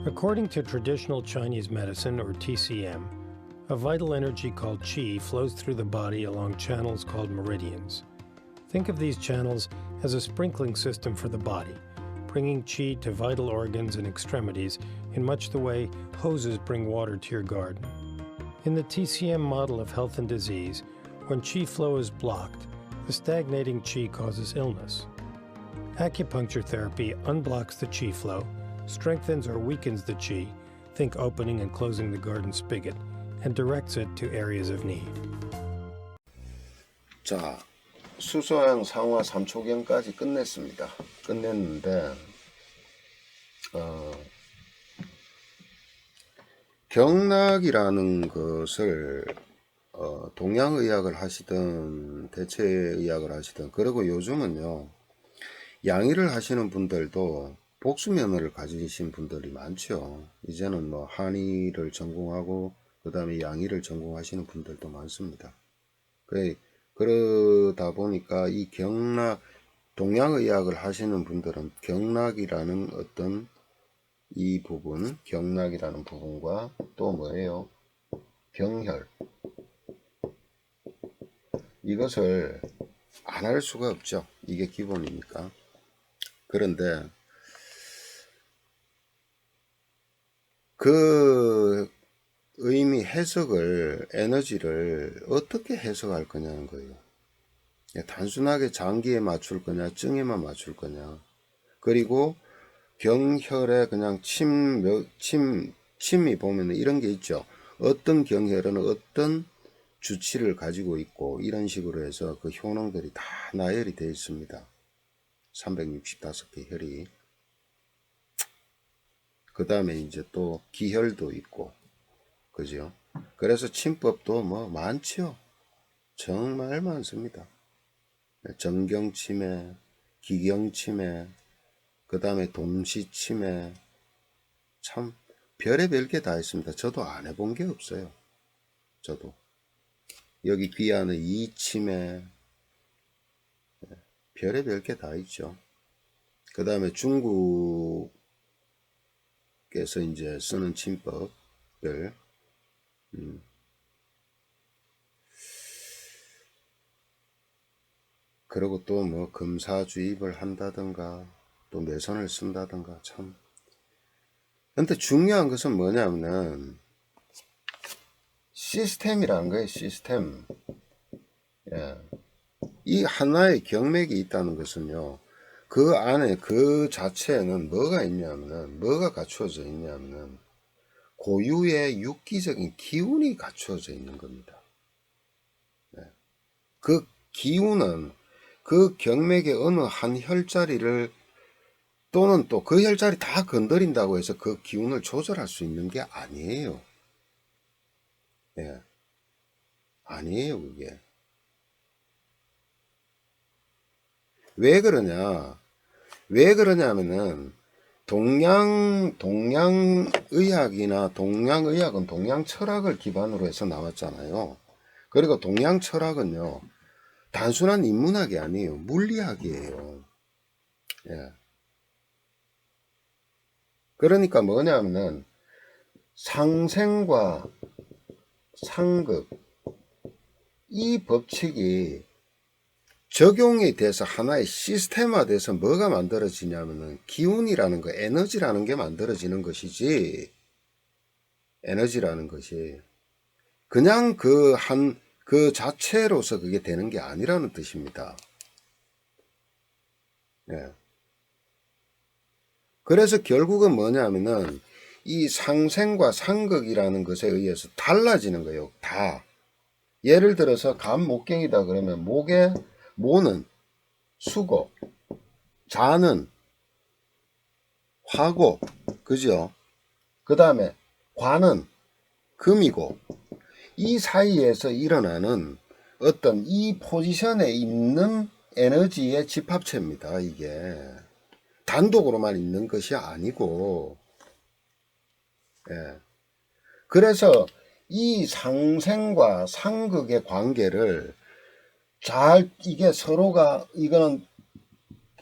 According to traditional Chinese medicine, or TCM, a vital energy called qi flows through the body along channels called meridians. Think of these channels as a sprinkling system for the body, bringing qi to vital organs and extremities in much the way hoses bring water to your garden. In the TCM model of health and disease, when qi flow is blocked, the stagnating qi causes illness. Acupuncture therapy unblocks the qi flow, strengthens or weakens the qi, think opening and closing the garden spigot, and directs it to areas of need. 자, 수소양 상화 3초경까지 끝냈는데 경락이라는 것을 동양의학을 하시든 대체의학을 하시든, 그리고 요즘은요 양의를 하시는 분들도 복수면허를 가지신 분들이 많죠. 이제는 뭐 한의를 전공하고 그 다음에 양의를 전공하시는 분들도 많습니다. 그러다 보니까 이 경락, 동양의학을 하시는 분들은 경락이라는 어떤 이 부분, 경락이라는 부분과 또 뭐예요? 병혈, 이것을 안 할 수가 없죠. 이게 기본이니까. 그런데 그 의미, 해석을, 에너지를 어떻게 해석할 거냐는 거예요. 단순하게 장기에 맞출 거냐, 증에만 맞출 거냐. 그리고 경혈에 그냥 침이 보면 이런 게 있죠. 어떤 경혈은 어떤 주치를 가지고 있고, 이런 식으로 해서 그 효능들이 다 나열이 되어 있습니다. 365개 혈이. 그 다음에 이제 또 기혈도 있고, 그죠? 그래서 침법도 뭐 많죠. 정말 많습니다. 정경침해, 기경침해, 그 다음에 동시침해, 참 별의별 게 다 있습니다. 저도 안 해본 게 없어요. 저도. 여기 귀 안에 이침해, 별의별 게 다 있죠. 그 다음에 중국에서 이제 쓰는 침법들, 그리고 또 뭐 금사주입을 한다든가 또 매선을 쓴다든가, 참. 근데 중요한 것은 뭐냐면은 시스템이라는 거예요. 시스템. 예. 이 하나의 경맥이 있다는 것은요, 그 안에 그 자체에는 뭐가 있냐면은, 뭐가 갖추어져 있냐면은 고유의 육기적인 기운이 갖추어져 있는 겁니다. 네. 그 기운은 그 경맥의 어느 한 혈자리를, 또는 또 그 혈자리 다 건드린다고 해서 그 기운을 조절할 수 있는 게 아니에요. 예. 아니에요, 그게. 왜 그러냐면은 동양의학이나 동양의학은 동양철학을 기반으로 해서 나왔잖아요. 그리고 동양철학은요, 단순한 인문학이 아니에요. 물리학이에요. 예. 그러니까 뭐냐면은 상생과 상극, 이 법칙이 적용이 돼서 하나의 시스템화돼서 뭐가 만들어지냐면은 기운이라는 거, 에너지라는 게 만들어지는 것이지, 에너지라는 것이 그냥 그 자체로서 그게 되는 게 아니라는 뜻입니다. 예. 그래서 결국은 뭐냐면은 이 상생과 상극이라는 것에 의해서 달라지는 거예요. 다. 예를 들어서 간목경이다 그러면 모는 수고, 자는 화고, 그죠? 그 다음에 관은 금이고, 이 사이에서 일어나는 어떤 이 포지션에 있는 에너지의 집합체입니다. 이게 단독으로만 있는 것이 아니고, 예. 그래서 이 상생과 상극의 관계를 이게 서로가, 이거는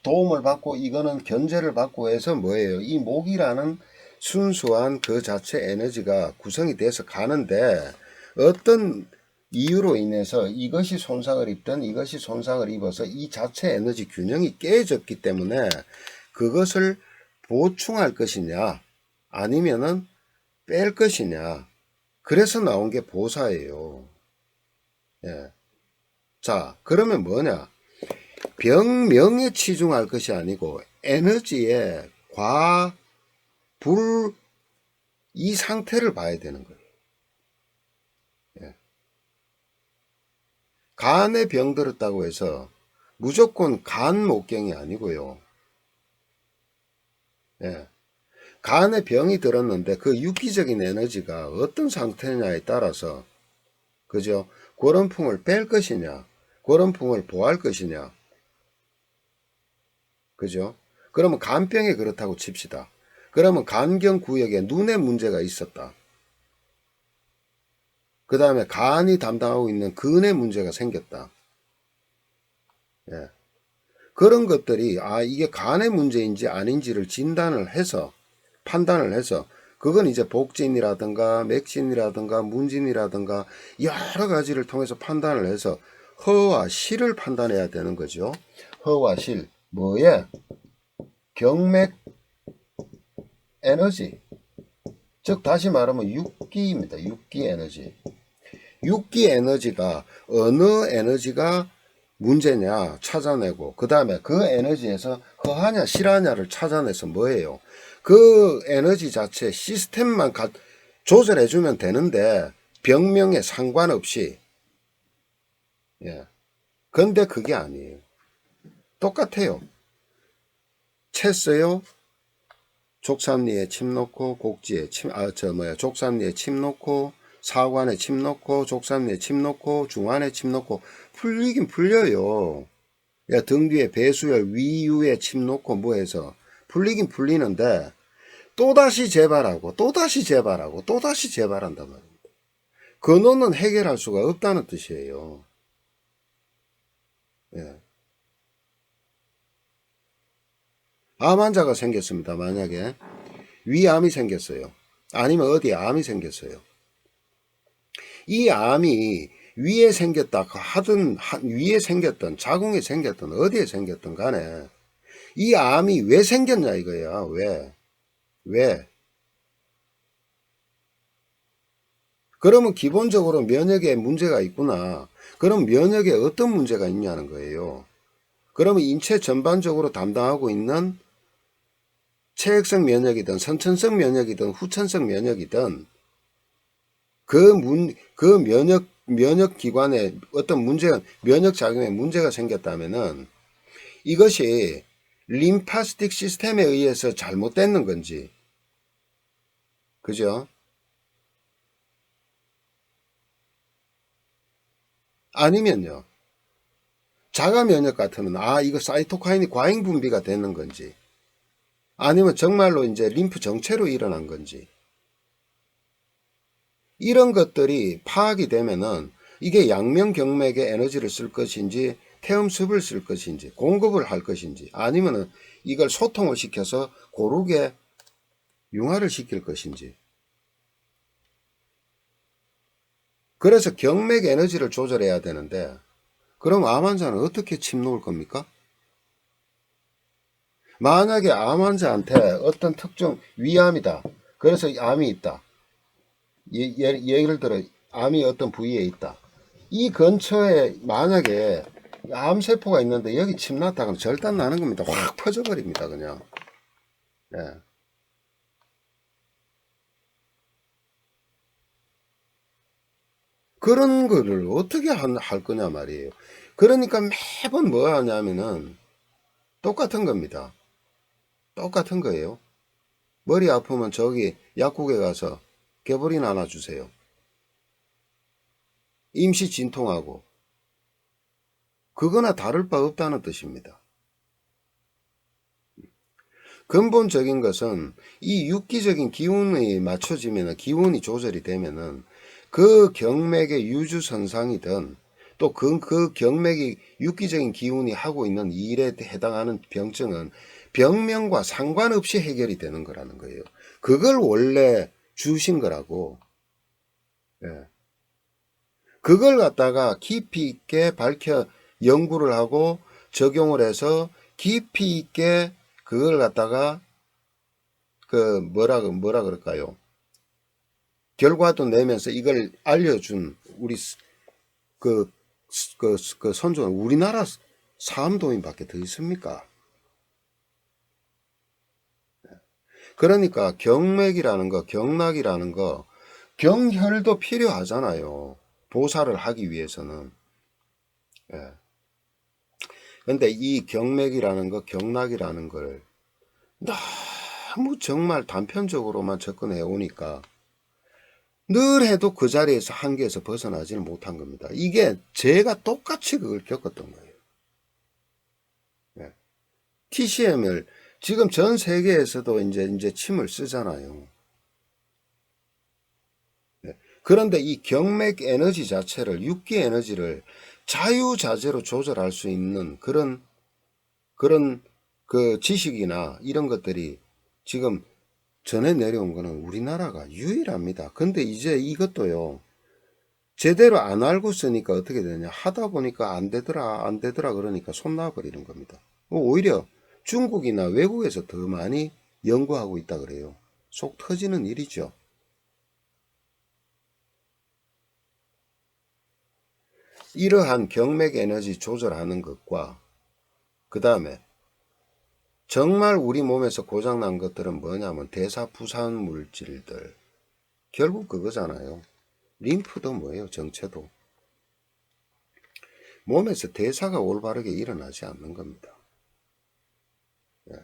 도움을 받고 이거는 견제를 받고 해서 뭐예요? 이 목이라는 순수한 그 자체 에너지가 구성이 돼서 가는데 어떤 이유로 인해서 이것이 손상을 입든 이것이 손상을 입어서 이 자체 에너지 균형이 깨졌기 때문에 그것을 보충할 것이냐 아니면은 뺄 것이냐. 그래서 나온 게 보사예요. 예. 자, 그러면 뭐냐? 병명에 치중할 것이 아니고 에너지의 과, 불, 이 상태를 봐야 되는 거예요. 예. 간에 병 들었다고 해서 무조건 간 목경이 아니고요. 예. 간에 병이 들었는데 그 유기적인 에너지가 어떤 상태냐에 따라서 그죠? 고름풍을 뺄 것이냐 고름풍을 보할 것이냐 그죠? 그러면 간병에 그렇다고 칩시다. 그러면 간경 구역에 눈에 문제가 있었다. 그 다음에 간이 담당하고 있는 근에 문제가 생겼다. 예. 그런 것들이 이게 간의 문제인지 아닌지를 진단을 해서 판단을 해서 그건 이제 복진이라든가 맥진이라든가 문진이라든가 여러 가지를 통해서 판단을 해서 허와 실을 판단해야 되는 거죠. 허와 실 뭐에? 경맥 에너지, 즉 다시 말하면 육기입니다. 육기 에너지. 육기 에너지가 어느 에너지가 문제냐 찾아내고 그 다음에 그 에너지에서 허하냐 실하냐를 찾아내서 뭐예요? 그 에너지 자체 시스템만 조절해주면 되는데 병명에 상관없이 예. 근데 그게 아니에요. 똑같아요. 챘어요. 족삼리에 침 놓고 곡지에 족삼리에 침 놓고 사관에 침 놓고 족삼리에 침 놓고 중안에 침 놓고 풀리긴 풀려요. 야, 등 뒤에 배수열 위유에 침 놓고 뭐 해서 풀리긴 풀리는데 또다시 재발하고 또다시 재발하고 또다시 재발한단 말입니다. 근원은 해결할 수가 없다는 뜻이에요. 예. 암 환자가 생겼습니다. 만약에 위암이 생겼어요. 아니면 어디에 암이 생겼어요. 이 암이 위에 생겼다 하든 위에 생겼든 자궁에 생겼든 어디에 생겼든 간에 이 암이 왜 생겼냐 이거야. 왜? 그러면 기본적으로 면역에 문제가 있구나. 그럼 면역에 어떤 문제가 있냐는 거예요. 그러면 인체 전반적으로 담당하고 있는 체액성 면역이든 선천성 면역이든 후천성 면역이든 그 면역 기관에 어떤 면역 작용에 문제가 생겼다면은 이것이 림파스틱 시스템에 의해서 잘못됐는 건지, 그죠? 아니면요, 자가 면역 같으면 이거 사이토카인이 과잉 분비가 되는 건지, 아니면 정말로 이제 림프 정체로 일어난 건지, 이런 것들이 파악이 되면은 이게 양면경맥에 에너지를 쓸 것인지 태음습을 쓸 것인지 공급을 할 것인지 아니면은 이걸 소통을 시켜서 고르게 융화를 시킬 것인지. 그래서 경맥 에너지를 조절해야 되는데 그럼 암 환자는 어떻게 침 놓을 겁니까? 만약에 암 환자한테 어떤 특정 위암이다. 그래서 암이 있다. 예를 들어 암이 어떤 부위에 있다. 이 근처에 만약에 암세포가 있는데 여기 침 났다 그러면 절단 나는 겁니다. 확 퍼져버립니다. 그냥. 네. 그런 거를 어떻게 할 거냐 말이에요. 그러니까 매번 뭐 하냐면은 똑같은 겁니다. 똑같은 거예요. 머리 아프면 저기 약국에 가서 개보린 하나 주세요. 임시 진통하고 그거나 다를 바 없다는 뜻입니다. 근본적인 것은 이 육기적인 기운이 맞춰지면 기운이 조절이 되면은 그 경맥의 유주선상이든 또 그 경맥이 육기적인 기운이 하고 있는 일에 해당하는 병증은 병명과 상관없이 해결이 되는 거라는 거예요. 그걸 원래 주신 거라고. 예. 그걸 갖다가 깊이 있게 밝혀 연구를 하고 적용을 해서 깊이 있게 그걸 갖다가 그 뭐라 그럴까요? 결과도 내면서 이걸 알려준 우리 그 선조는 우리나라 사암도인밖에 더 있습니까? 그러니까 경맥이라는 거, 경락이라는 거, 경혈도 필요하잖아요. 보살을 하기 위해서는. 예. 근데 이 경맥이라는 거, 경락이라는 걸 너무 정말 단편적으로만 접근해 오니까 늘 해도 그 자리에서 한계에서 벗어나지는 못한 겁니다. 이게 제가 똑같이 그걸 겪었던 거예요. 예. TCM을 지금 전 세계에서도 이제 침을 쓰잖아요. 예. 그런데 이 경맥 에너지 자체를, 육기 에너지를 자유자재로 조절할 수 있는 그런 그 지식이나 이런 것들이 지금 전에 내려온 거는 우리나라가 유일합니다. 근데 이제 이것도요, 제대로 안 알고 쓰니까 어떻게 되냐. 하다 보니까 안 되더라 그러니까 손 놔버리는 겁니다. 오히려 중국이나 외국에서 더 많이 연구하고 있다 그래요. 속 터지는 일이죠. 이러한 경맥 에너지 조절하는 것과 그 다음에 정말 우리 몸에서 고장난 것들은 뭐냐면 대사부산 물질들. 결국 그거잖아요. 림프도 뭐예요? 정체도. 몸에서 대사가 올바르게 일어나지 않는 겁니다. 예.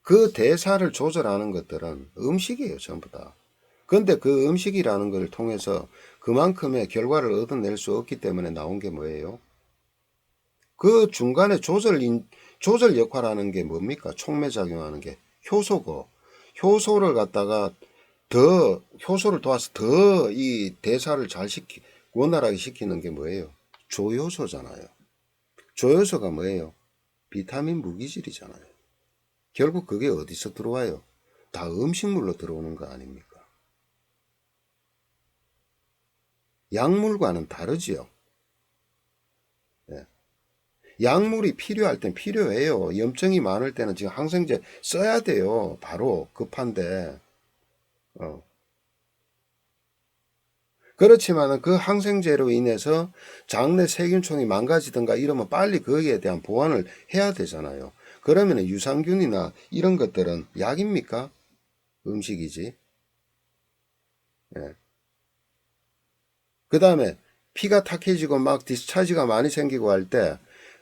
그 대사를 조절하는 것들은 음식이에요. 전부 다. 근데 그 음식이라는 걸 통해서 그만큼의 결과를 얻어낼 수 없기 때문에 나온 게 뭐예요? 그 중간에 조절 역할하는 게 뭡니까? 촉매작용하는 게 효소고, 효소를 갖다가 효소를 도와서 더 이 대사를 잘 원활하게 시키는 게 뭐예요? 조효소잖아요. 조효소가 뭐예요? 비타민 무기질이잖아요. 결국 그게 어디서 들어와요? 다 음식물로 들어오는 거 아닙니까? 약물과는 다르지요. 예. 약물이 필요할 땐 필요해요. 염증이 많을 때는 지금 항생제 써야 돼요. 바로 급한데. 그렇지만은 그 항생제로 인해서 장내 세균총이 망가지든가 이러면 빨리 거기에 대한 보완을 해야 되잖아요. 그러면 유산균이나 이런 것들은 약입니까? 음식이지. 예. 그 다음에 피가 탁해지고 막 디스차지가 많이 생기고 할 때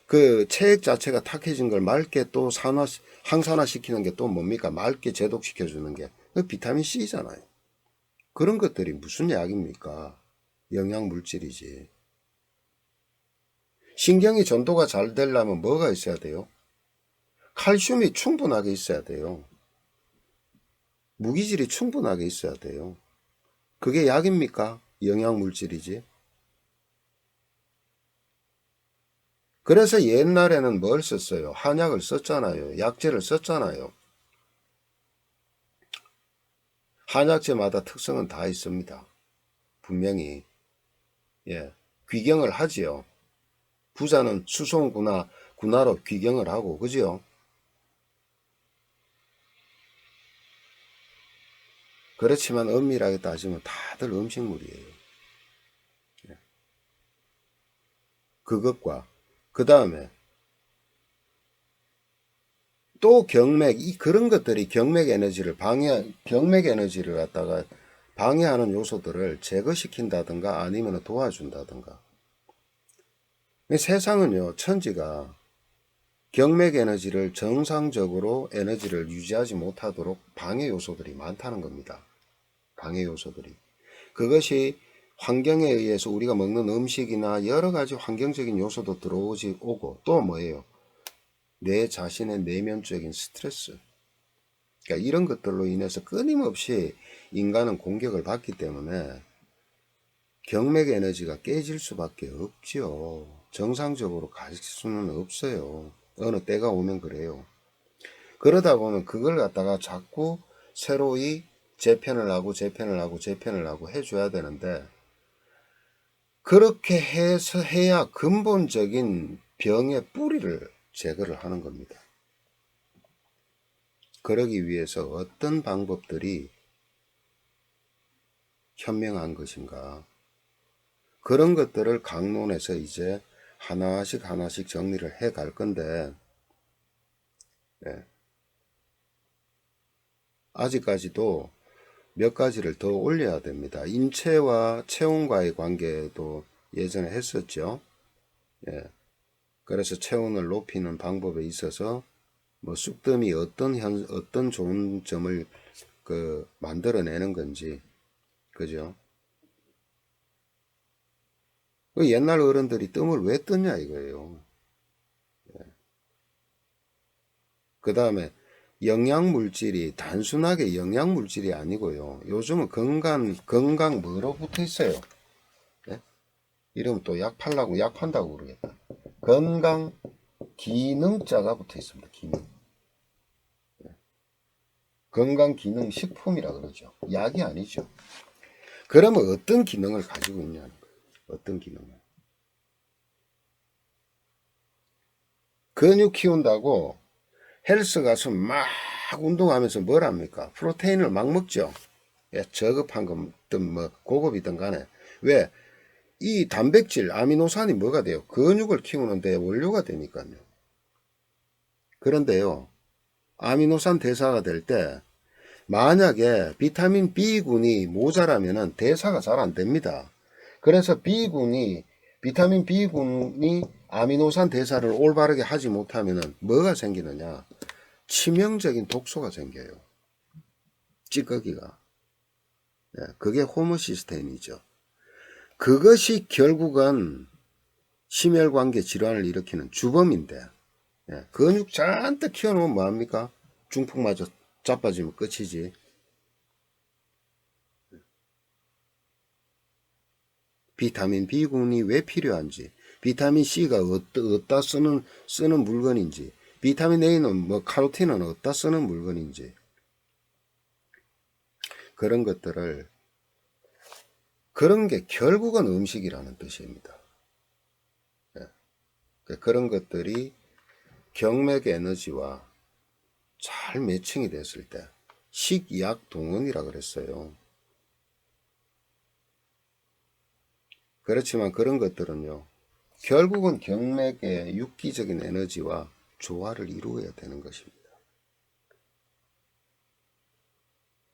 그 체액 자체가 탁해진 걸 맑게 또 항산화 시키는 게 또 뭡니까? 맑게 제독시켜 주는 게 그 비타민 C잖아요. 그런 것들이 무슨 약입니까? 영양 물질이지. 신경이 전도가 잘 되려면 뭐가 있어야 돼요? 칼슘이 충분하게 있어야 돼요. 무기질이 충분하게 있어야 돼요. 그게 약입니까? 영양 물질이지. 그래서 옛날에는 뭘 썼어요? 한약을 썼잖아요. 약재를 썼잖아요. 한약재마다 특성은 다 있습니다. 분명히. 예. 귀경을 하지요. 부자는 군화로 귀경을 하고, 그지요? 그렇지만 엄밀하게 따지면 다들 음식물이에요. 예. 그것과, 그 다음에 또 그런 것들이 경맥 에너지를 갖다가 방해하는 요소들을 제거시킨다든가 아니면 도와준다든가. 세상은요, 천지가 경맥 에너지를 정상적으로 에너지를 유지하지 못하도록 방해 요소들이 많다는 겁니다. 방해 요소들이. 그것이 환경에 의해서 우리가 먹는 음식이나 여러 가지 환경적인 요소도 오고 또 뭐예요? 내 자신의 내면적인 스트레스. 그러니까 이런 것들로 인해서 끊임없이 인간은 공격을 받기 때문에 경맥 에너지가 깨질 수밖에 없죠. 정상적으로 가실 수는 없어요. 어느 때가 오면 그래요. 그러다 보면 그걸 갖다가 자꾸 새로이 재편을 하고 재편을 하고 재편을 하고 해줘야 되는데, 그렇게 해서 해야 근본적인 병의 뿌리를 제거를 하는 겁니다. 그러기 위해서 어떤 방법들이 현명한 것인가, 그런 것들을 강론해서 이제 하나씩 하나씩 정리를 해 갈 건데, 예, 아직까지도 몇 가지를 더 올려야 됩니다. 인체와 체온과의 관계도 예전에 했었죠. 예, 그래서 체온을 높이는 방법에 있어서 뭐 쑥뜸이 어떤 좋은 점을 만들어내는 건지, 그죠? 그 옛날 어른들이 뜸을 왜 떴냐 이거예요. 그 다음에 영양물질이 단순하게 영양물질이 아니고요. 요즘은 건강 뭐로 붙어 있어요? 예? 이러면 또 약 팔라고 약 판다고 그러겠다. 건강 기능자가 붙어 있습니다. 기능. 건강 기능 식품이라 그러죠. 약이 아니죠. 그러면 어떤 기능을 가지고 있냐는 거예요. 어떤 기능을. 근육 키운다고 헬스 가서 막 운동하면서 뭘 합니까? 프로테인을 막 먹죠. 예, 저급한 거든 뭐 고급이든 간에. 왜? 이 단백질, 아미노산이 뭐가 돼요? 근육을 키우는데 원료가 되니까요. 그런데요, 아미노산 대사가 될 때 만약에 비타민 B군이 모자라면은 대사가 잘 안 됩니다. 그래서 비타민 B군이 아미노산 대사를 올바르게 하지 못하면은 뭐가 생기느냐? 치명적인 독소가 생겨요. 찌꺼기가. 예, 그게 호모시스테인이죠. 그것이 결국은 심혈관계 질환을 일으키는 주범인데, 예, 근육 잔뜩 키워놓으면 뭐합니까? 중풍마저 자빠지면 끝이지. 비타민 B군이 왜 필요한지, 비타민 C가 어디다 쓰는 물건인지, 비타민 A는 뭐 카로틴은 어디다 쓰는 물건인지, 그런 것들을, 그런 게 결국은 음식이라는 뜻입니다. 그런 것들이 경맥 에너지와 잘 매칭이 됐을 때 식약 동원이라 그랬어요. 그렇지만 그런 것들은요, 결국은 경맥의 육기적인 에너지와 조화를 이루어야 되는 것입니다.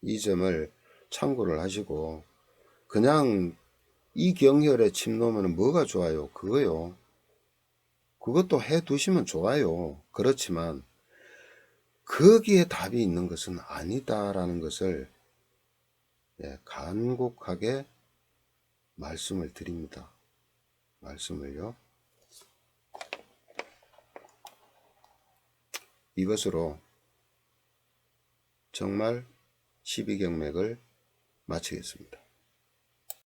이 점을 참고를 하시고, 그냥 이 경혈에 침 놓으면 뭐가 좋아요? 그거요. 그것도 해 두시면 좋아요. 그렇지만 거기에 답이 있는 것은 아니다라는 것을 간곡하게 말씀을 드립니다. 말씀을요. 이것으로 정말 12경맥을 마치겠습니다.